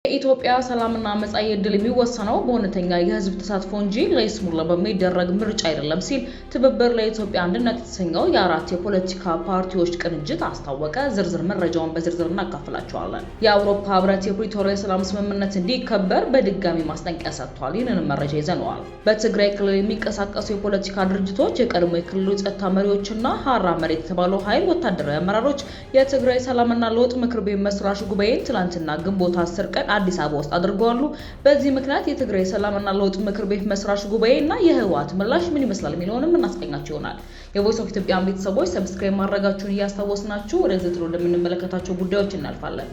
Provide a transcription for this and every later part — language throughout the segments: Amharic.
የኢትዮጵያ ሰላምና መጻኢ ዕድል የሚወሰነው በእውነተኛ የህዝብ ተሳትፎ እንጂ ለይስሙላ በሚደረግ ምርጫ አይደለም ሲል ትብብር ለኢትዮጵያ አንድነት የተሰኘው የአራት የፖለቲካ ፓርቲዎች ቅንጅት አስታወቀ። ዝርዝር መረጃውን በዝርዝር እናካፍላችኋለን። የአውሮፓ ህብረት የፕሪቶሪያ የሰላም ስምምነት እንዲከበር በድጋሚ ማስጠንቀቂያ ሰጥቷል። ይህንን መረጃ ይዘነዋል። በትግራይ ክልል የሚንቀሳቀሱ የፖለቲካ ድርጅቶች፣ የቀድሞ የክልሉ ጸጥታ መሪዎችና ሀራ መሬት የተባለው ኃይል ወታደራዊ አመራሮች የትግራይ ሰላምና ለውጥ ምክር ቤት መስራች ጉባኤን ትላንትና ግንቦት 10 ቀን አዲስ አበባ ውስጥ አድርገዋል። በዚህ ምክንያት የትግራይ ሰላምና ለውጥ ምክር ቤት መስራች ጉባኤና የህወሓት ምላሽ ምን ይመስላል የሚለውንም እናስቀኛችሁ ይሆናል። የቮይስ ኦፍ ኢትዮጵያ ቤተሰቦች ሰብስክራይብ ማድረጋችሁን እያስታወስናችሁ ወደ ዝርዝሩ እንደምንመለከታቸው ጉዳዮች እናልፋለን።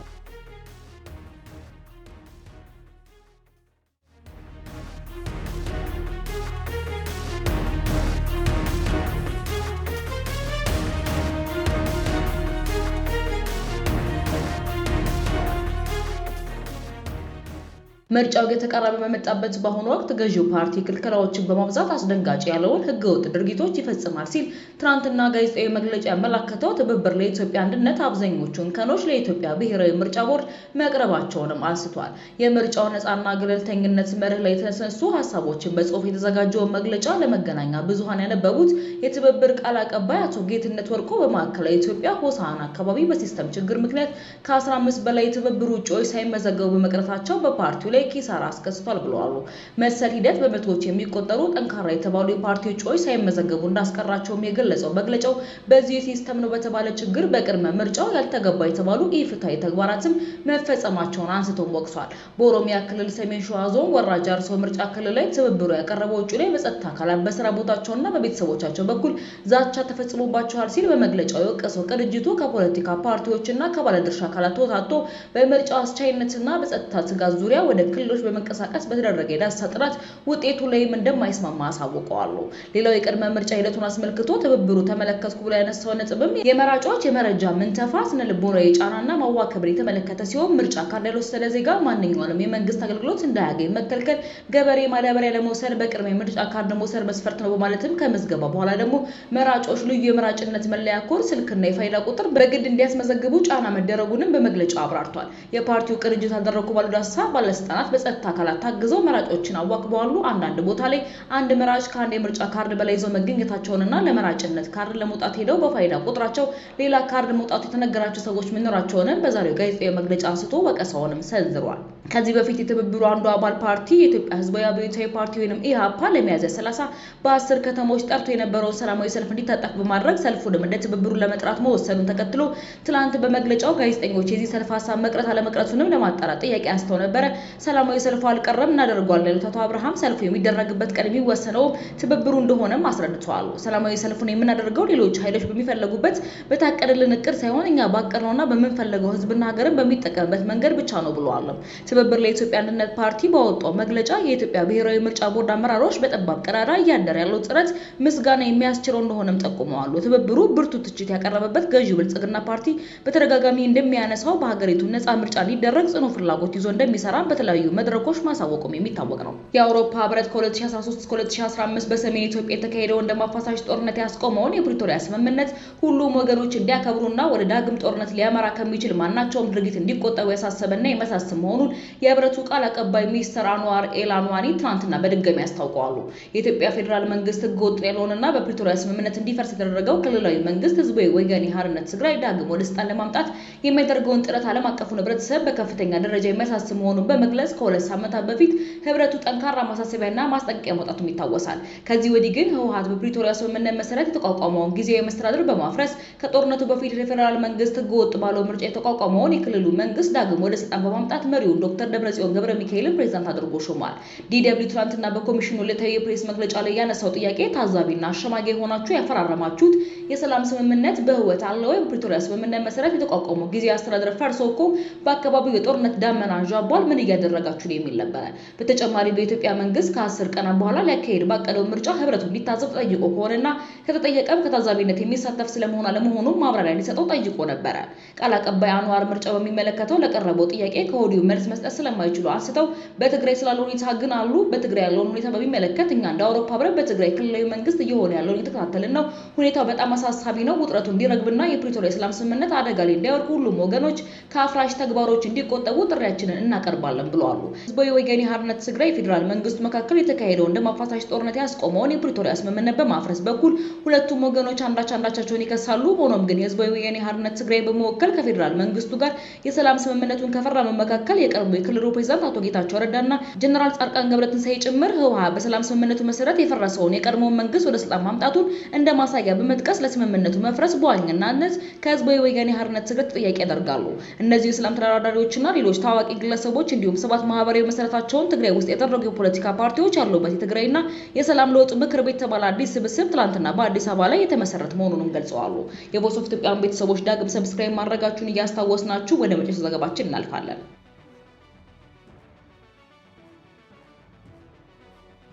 ምርጫው እየተቃረበ በመጣበት በአሁኑ ወቅት ገዢው ፓርቲ ክልከላዎችን በማብዛት አስደንጋጭ ያለውን ህገወጥ ድርጊቶች ይፈጽማል ሲል ትናንትና ጋዜጣዊ መግለጫ ያመለከተው ትብብር ለኢትዮጵያ አንድነት አብዛኞቹን እንከኖች ለኢትዮጵያ ብሔራዊ ምርጫ ቦርድ መቅረባቸውንም አንስቷል። የምርጫው ነፃና ገለልተኝነት መርህ ላይ የተነሱ ሀሳቦችን በጽሁፍ የተዘጋጀውን መግለጫ ለመገናኛ ብዙሃን ያነበቡት የትብብር ቃል አቀባይ አቶ ጌትነት ወርቆ በማዕከላዊ ኢትዮጵያ ሆሳዕና አካባቢ በሲስተም ችግር ምክንያት ከ15 በላይ የትብብር ውጪዎች ሳይመዘገቡ በመቅረታቸው በፓርቲው ላይ ኪሳራ አስከስቷል ብለዋል። መሰል ሂደት በመቶዎች የሚቆጠሩ ጠንካራ የተባሉ የፓርቲ እጩዎች ሳይመዘገቡ እንዳስቀራቸውም የገለጸው መግለጫው በዚህ ሲስተም ነው በተባለ ችግር በቅድመ ምርጫው ያልተገባ የተባሉ ኢፍትሐዊ ተግባራትም መፈጸማቸውን አንስቶም ወቅሷል። በኦሮሚያ ክልል ሰሜን ሸዋ ዞን ወራጅ አርሶ ምርጫ ክልል ላይ ትብብሩ ያቀረበው እጩ ላይ በጸጥታ አካላት በስራ ቦታቸውና በቤተሰቦቻቸው በኩል ዛቻ ተፈጽሞባቸዋል ሲል በመግለጫው የወቀሰው ቅንጅቱ ከፖለቲካ ፓርቲዎችና ከባለድርሻ አካላት ተወጣጥቶ በምርጫው አስቻይነትና በጸጥታ ስጋት ዙሪያ ወደ ክልሎች በመንቀሳቀስ በተደረገ የዳሰሳ ጥናት ውጤቱ ላይም እንደማይስማማ አሳውቀዋል። ሌላው የቅድመ ምርጫ ሂደቱን አስመልክቶ ትብብሩ ተመለከትኩ ብሎ ያነሳው ነጥብም የመራጮች የመረጃ ምንተፋ፣ ስነልቦናዊ ጫናና ማዋከብን የተመለከተ ሲሆን ምርጫ ካርድ ያልወሰደ ዜጋ ማንኛውንም የመንግስት አገልግሎት እንዳያገኝ መከልከል፣ ገበሬ ማዳበሪያ ለመውሰድ በቅድመ ምርጫ ካርድ መውሰድ መስፈርት ነው በማለትም ከምዝገባ በኋላ ደግሞ መራጮች ልዩ የመራጭነት መለያ ኮድ፣ ስልክና የፋይዳ ቁጥር በግድ እንዲያስመዘግቡ ጫና መደረጉንም በመግለጫው አብራርቷል። የፓርቲው ቅንጅት አደረኩ ባሉ ዳሰሳ ባለስልጣናት በጸጥታ አካላት ታግዘው መራጮችን አዋክበዋል። አንዳንድ ቦታ ላይ አንድ መራጭ ከአንድ የምርጫ ካርድ በላይ ይዘው መገኘታቸውንና ለመራጭነት ካርድ ለመውጣት ሄደው በፋይዳ ቁጥራቸው ሌላ ካርድ መውጣቱ የተነገራቸው ሰዎች መኖራቸውንም በዛሬው ጋዜጣዊ መግለጫ አንስቶ ወቀሳውንም ሰንዝሯል። ከዚህ በፊት የትብብሩ አንዱ አባል ፓርቲ የኢትዮጵያ ህዝባዊ አብዮታዊ ፓርቲ ወይንም ኢህአፓ ለሚያዝያ 30 በ10 ከተሞች ጠርቶ የነበረውን ሰላማዊ ሰልፍ እንዲታጠፍ በማድረግ ሰልፉንም እንደ ትብብሩ ለመጥራት መወሰኑን ተከትሎ ትላንት በመግለጫው ጋዜጠኞች የዚህ ሰልፍ ሀሳብ መቅረት አለመቅረቱንም ለማጣራት ጥያቄ አንስተው ነበረ። ሰላማዊ ሰልፉ አልቀረም እናደርገዋለን ያሉት አቶ አብርሃም ሰልፉ የሚደረግበት ቀን የሚወሰነው ትብብሩ እንደሆነም አስረድተዋል። ሰላማዊ ሰልፉን የምናደርገው ሌሎች ኃይሎች በሚፈልጉበት በታቀደልን እቅድ ሳይሆን እኛ ባቀድነውና በምንፈልገው ህዝብና ሀገርን በሚጠቀምበት መንገድ ብቻ ነው ብለዋል። ትብብር ለኢትዮጵያ አንድነት ፓርቲ ባወጣው መግለጫ የኢትዮጵያ ብሔራዊ ምርጫ ቦርድ አመራሮች በጠባብ ቀዳዳ እያደረ ያለው ጥረት ምስጋና የሚያስችለው እንደሆነም ጠቁመዋል። ትብብሩ ብርቱ ትችት ያቀረበበት ገዢው ብልጽግና ፓርቲ በተደጋጋሚ እንደሚያነሳው በሀገሪቱ ነፃ ምርጫ ሊደረግ ጽኑ ፍላጎት ይዞ እንደሚሰራ በተለያዩ መድረኮች ማሳወቁም የሚታወቅ ነው። የአውሮፓ ህብረት ከ2013 እስከ 2015 በሰሜን ኢትዮጵያ የተካሄደውን ደም አፋሳሽ ጦርነት ያስቆመውን የፕሪቶሪያ ስምምነት ሁሉም ወገኖች እንዲያከብሩና ወደ ዳግም ጦርነት ሊያመራ ከሚችል ማናቸውም ድርጊት እንዲቆጠቡ ያሳሰበና የመሳሰል መሆኑን የህብረቱ ቃል አቀባይ ሚስተር አንዋር ኤል አንዋኒ ትናንትና በድጋሚ አስታውቀዋል። የኢትዮጵያ ፌዴራል መንግስት ህገወጥ ያልሆነና በፕሪቶሪያ ስምምነት እንዲፈርስ የተደረገው ክልላዊ መንግስት ህዝባዊ ወያኔ ሓርነት ትግራይ ዳግም ወደ ስልጣን ለማምጣት የሚያደርገውን ጥረት ዓለም አቀፉ ህብረተሰብ በከፍተኛ ደረጃ የሚያሳስብ መሆኑን በመግለጽ ከሁለት ሳምንታት በፊት ህብረቱ ጠንካራ ማሳሰቢያና ማስጠንቀቂያ መውጣቱም ይታወሳል። ከዚህ ወዲህ ግን ህወሓት በፕሪቶሪያ ስምምነት መሰረት የተቋቋመውን ጊዜያዊ መስተዳድር በማፍረስ ከጦርነቱ በፊት የፌዴራል መንግስት ህገወጥ ባለው ምርጫ የተቋቋመውን የክልሉ መንግስት ዳግም ወደ ስልጣን በማምጣት መሪውን ዶክተር ደብረጽዮን ገብረ ሚካኤልን ፕሬዝዳንት አድርጎ ሾሟል። ዲደብሊው ትናንትና በኮሚሽኑ ዕለታዊ የፕሬስ መግለጫ ላይ ያነሳው ጥያቄ ታዛቢና አሸማጋይ ሆናችሁ ያፈራረማችሁት የሰላም ስምምነት በህወሓት አለ ወይ? በፕሪቶሪያ ስምምነት መሰረት የተቋቋመው ጊዜያዊ አስተዳደር ፈርሶ እኮ በአካባቢው የጦርነት ዳመና አንዣቧል። ምን እያደረገ ያደረጋችሁ የሚል ነበር። በተጨማሪ በኢትዮጵያ መንግስት ከ10 ቀናት በኋላ ሊያካሄድ ባቀደው ምርጫ ህብረቱ እንዲታዘብ ጠይቆ ከሆነና ከተጠየቀም ከታዛቢነት የሚሳተፍ ስለመሆኑ አለመሆኑ ማብራሪያ እንዲሰጠው ጠይቆ ነበር። ቃል አቀባይ አንዋር ምርጫው በሚመለከተው ለቀረበው ጥያቄ ከወዲሁ መልስ መስጠት ስለማይችሉ አንስተው በትግራይ ስላለው ሁኔታ ግን አሉ። በትግራይ ያለውን ሁኔታ በሚመለከት እኛ እንደ አውሮፓ ህብረት በትግራይ ክልላዊ መንግስት እየሆነ ያለውን እየተከታተልን ነው። ሁኔታው በጣም አሳሳቢ ነው። ውጥረቱ እንዲረግብና የፕሪቶሪያ የሰላም ስምምነት አደጋ ላይ እንዳይወድቁ ሁሉም ወገኖች ከአፍራሽ ተግባሮች እንዲቆጠቡ ጥሪያችንን እናቀርባለን ብለዋል። ህዝባዊ ወያኔ ሓርነት ትግራይ ፌዴራል መንግስቱ መካከል የተካሄደው እንደ ማፋታሽ ጦርነት ያስቆመውን የፕሪቶሪያ ስምምነት በማፍረስ በኩል ሁለቱም ወገኖች አንዳቻቸውን ይከሳሉ። ሆኖም ግን የህዝባዊ ወያኔ ሓርነት ትግራይ በመወከል ከፌዴራል መንግስቱ ጋር የሰላም ስምምነቱን ከፈረመ መካከል የቀድሞ የክልሉ ፕሬዝዳንት አቶ ጌታቸው ረዳና ጀነራል ጻድቃን ገብረትንሳኤ ጭምር ህወሓት በሰላም ስምምነቱ መሰረት የፈረሰውን የቀድሞ መንግስት ወደ ስልጣን ማምጣቱን እንደ ማሳያ በመጥቀስ ለስምምነቱ መፍረስ በዋነኛነት ከህዝባዊ ወያኔ ሓርነት ትግራይ ተጠያቂ ያደርጋሉ። እነዚህ የሰላም ተደራዳሪዎችና ሌሎች ታዋቂ ግለሰቦች እንዲሁም ሰባት ማህበራዊ መሰረታቸውን ትግራይ ውስጥ ያደረጉ የፖለቲካ ፓርቲዎች ያሉበት የትግራይና የሰላም ለውጥ ምክር ቤት የተባለ አዲስ ስብስብ ትላንትና በአዲስ አበባ ላይ የተመሰረተ መሆኑንም ገልጸዋል። የቮይስ ኦፍ ኢትዮጵያ ቤተሰቦች ዳግም ሰብስክራይብ ማድረጋችሁን እያስታወስናችሁ ወደ መጨረሻው ዘገባችን እናልፋለን።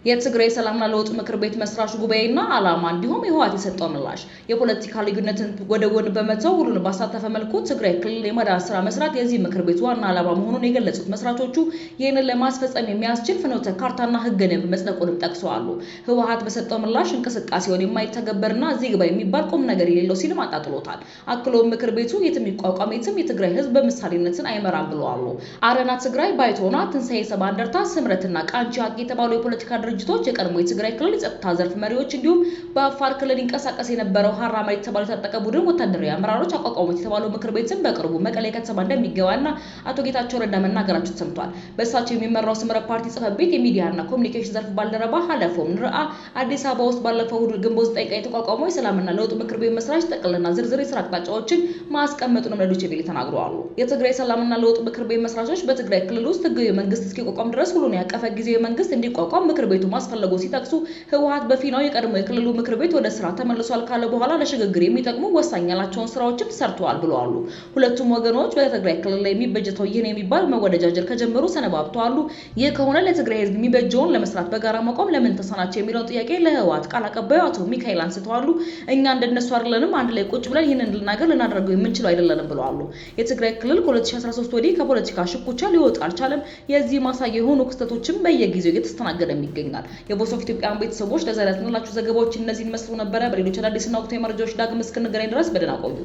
የትግራይ ሰላምና ለውጥ ምክር ቤት መስራች ጉባኤና ዓላማ እንዲሁም ህወሓት የሰጠው ምላሽ የፖለቲካ ልዩነትን ወደ ጎን በመተው ሁሉን ባሳተፈ መልኩ ትግራይ ክልል የማዳን ስራ መስራት የዚህ ምክር ቤት ዋና ዓላማ መሆኑን የገለጹት መስራቾቹ ይህንን ለማስፈጸም የሚያስችል ፍኖተ ካርታና ህገ ደንብ መጽደቁንም ጠቅሰዋል። ህወሓት በሰጠው ምላሽ እንቅስቃሴውን የማይተገበርና እዚህ ግባ የሚባል ቁም ነገር የሌለው ሲልም አጣጥሎታል። አክሎም ምክር ቤቱ የትም ይቋቋም የትም የትግራይ ህዝብ በምሳሌነትን አይመራም ብለዋል። አረና ትግራይ፣ ባይቶና፣ ትንሳኤ ሰባ እንደርታ፣ ስምረትና ቃንቺ ሀቅ የተባሉ የፖለቲካ ድርጅቶች የቀድሞ የትግራይ ክልል የጸጥታ ዘርፍ መሪዎች እንዲሁም በአፋር ክልል ይንቀሳቀስ የነበረው ሀራ መሬት የተባለው የታጠቀ ቡድን ወታደራዊ አመራሮች አቋቋሙት የተባለው ምክር ቤትን በቅርቡ መቀሌ ከተማ እንደሚገባና አቶ ጌታቸው ረዳ መናገራቸው ተሰምቷል። በእሳቸው የሚመራው ስምረት ፓርቲ ጽሕፈት ቤት የሚዲያና ኮሚኒኬሽን ዘርፍ ባልደረባ ሀለፎም ንርአ አዲስ አበባ ውስጥ ባለፈው እሁድ ግንቦት 9 ቀን የተቋቋመው የሰላምና ለውጥ ምክር ቤት መስራች ጠቅላላ ዝርዝር የስራ አቅጣጫዎችን ማስቀመጡንም ለዶይቼ ቬለ ተናግረዋል። የትግራይ ሰላምና ለውጥ ምክር ቤት መስራቾች በትግራይ ክልል ውስጥ ህጋዊ መንግስት እስኪቋቋም ድረስ ሁሉን ያቀፈ ጊዜያዊ መንግስት እንዲቋቋም ምክር ቤቱ ማስፈለጉ ሲጠቅሱ ህወሓት በፊናው የቀድሞ የክልሉ ምክር ቤት ወደ ስራ ተመልሷል ካለ በኋላ ለሽግግር የሚጠቅሙ ወሳኝ ያላቸውን ስራዎችን ሰርተዋል ብለዋል። ሁለቱም ወገኖች በትግራይ ክልል ላይ የሚበጀተው ይህን የሚባል መወደጃጀር ከጀመሩ ሰነባብተዋል። ይህ ከሆነ ለትግራይ ህዝብ የሚበጀውን ለመስራት በጋራ መቆም ለምን ተሳናቸው የሚለውን ጥያቄ ለህወሓት ቃል አቀባዩ አቶ ሚካኤል አንስተዋል። እኛ እንደነሱ አይደለንም፣ አንድ ላይ ቁጭ ብለን ይህንን ልናደርገው የምንችለው አይደለንም ብለዋል። የትግራይ ክልል ከ2013 ወዲህ ከፖለቲካ ሽኩቻ ሊወጣ አልቻለም። የዚህ ማሳያ የሆኑ ክስተቶችም በየጊዜው እየተስተናገደ ይገኛል። የቮይስ ኦፍ ኢትዮጵያ ቤተሰቦች ለዛሬ ያስነላችሁ ዘገባዎች እነዚህን መስሉ ነበረ። በሌሎች አዳዲስና ወቅታዊ መረጃዎች ዳግም እስክንገናኝ ድረስ በደህና ቆዩ።